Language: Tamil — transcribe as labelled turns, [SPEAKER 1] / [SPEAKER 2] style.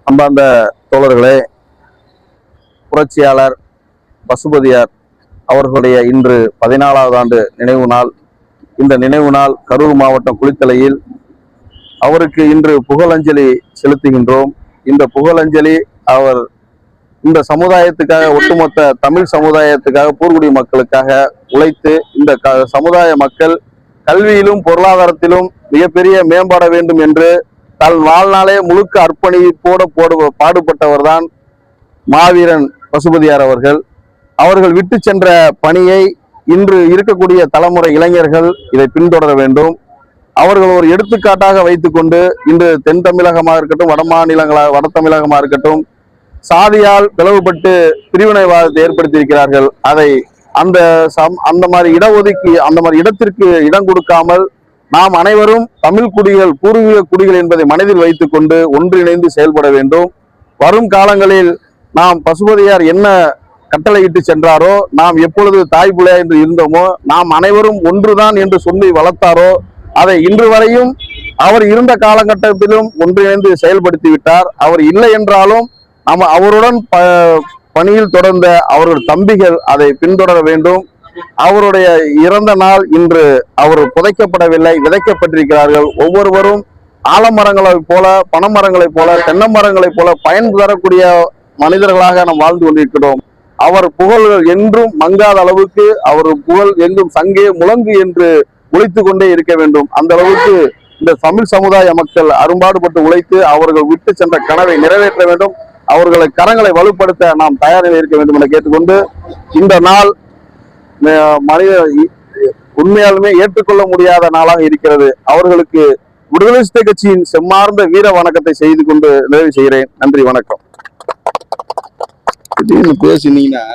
[SPEAKER 1] அன்பார்ந்த தோழர்களே, புரட்சியாளர் பசுபதியார் அவர்களுடைய இன்று 14வது ஆண்டு நினைவு நாள். இந்த நினைவு நாள் கரூர் மாவட்டம் குளித்தலையில் அவருக்கு இன்று புகழஞ்சலி செலுத்துகின்றோம். இந்த புகழஞ்சலி அவர் இந்த சமுதாயத்துக்காக, ஒட்டுமொத்த தமிழ் சமுதாயத்துக்காக, பூர்குடி மக்களுக்காக உழைத்து இந்த சமுதாய மக்கள் கல்வியிலும் பொருளாதாரத்திலும் மிகப்பெரிய மேம்பட வேண்டும் என்று தன் வாழ்நாளே முழுக்க அர்ப்பணிப்போடு பாடுபட்டவர் தான் மாவீரன் பசுபதியார் அவர்கள். அவர்கள் விட்டு சென்ற பணியை இன்று இருக்கக்கூடிய தலைமுறை இளைஞர்கள் இதை பின்தொடர வேண்டும். அவர்கள் ஒரு எடுத்துக்காட்டாக வைத்துக்கொண்டு இன்று தென் தமிழகமாக இருக்கட்டும், வட தமிழகமாக இருக்கட்டும், சாதியால் பிளவுபட்டு பிரிவினைவாதத்தை ஏற்படுத்தியிருக்கிறார்கள். அதை அந்த மாதிரி இடத்திற்கு இடம் கொடுக்காமல் நாம் அனைவரும் தமிழ் குடிகள், பூர்வீக குடிகள் என்பதை மனதில் வைத்துக் கொண்டு ஒன்றிணைந்து செயல்பட வேண்டும். வரும் காலங்களில் நாம் பசுபதியார் என்ன கட்டளையிட்டு சென்றாரோ, நாம் எப்பொழுது தாய் பிள்ளை என்று இருந்தோமோ, நாம் அனைவரும் ஒன்றுதான் என்று சொல்லி வளர்த்தாரோ, அதை இன்று வரையும் அவர் இருந்த காலகட்டத்திலும் ஒன்றிணைந்து செயல்படுத்தி விட்டார். அவர் இல்லை என்றாலும் அவருடன் பணியில் தொடர்ந்த அவர்கள் தம்பிகள் அதை பின்தொடர வேண்டும். அவருடைய இறந்த நாள் இன்று அவர் புதைக்கப்படவில்லை, விதைக்கப்பட்டிருக்கிறார்கள். ஒவ்வொருவரும் ஆலமரங்களைப் போல, பனைமரங்களைப் போல, தென்னமரங்களைப் போல பயன் தரக்கூடிய மனிதர்களாக நாம் வாழ்ந்து கொண்டிருக்கிறோம். அவர் புகழ்கள் என்றும் மங்காத அளவுக்கு அவர் புகழ் எங்கும் சங்கே முழங்கு என்று உழைத்து கொண்டே இருக்க வேண்டும். அந்த அளவுக்கு இந்த தமிழ் சமுதாய மக்கள் அரும்பாடுபட்டு உழைத்து அவர்கள் விட்டு சென்ற கனவை நிறைவேற்ற வேண்டும். அவர்களை கரங்களை வலுப்படுத்த நாம் தயாராக இருக்க வேண்டும் என கேட்டுக்கொண்டு, இந்த நாள் உண்மையாலுமே ஏற்றுக்கொள்ள முடியாத நாளாக இருக்கிறது. அவர்களுக்கு விடுதலை சிறுத்தை கட்சியின் செம்மார்ந்த வீர வணக்கத்தை செய்து கொண்டு நிறைவு செய்கிறேன். நன்றி, வணக்கம். பேசினீங்கன்னா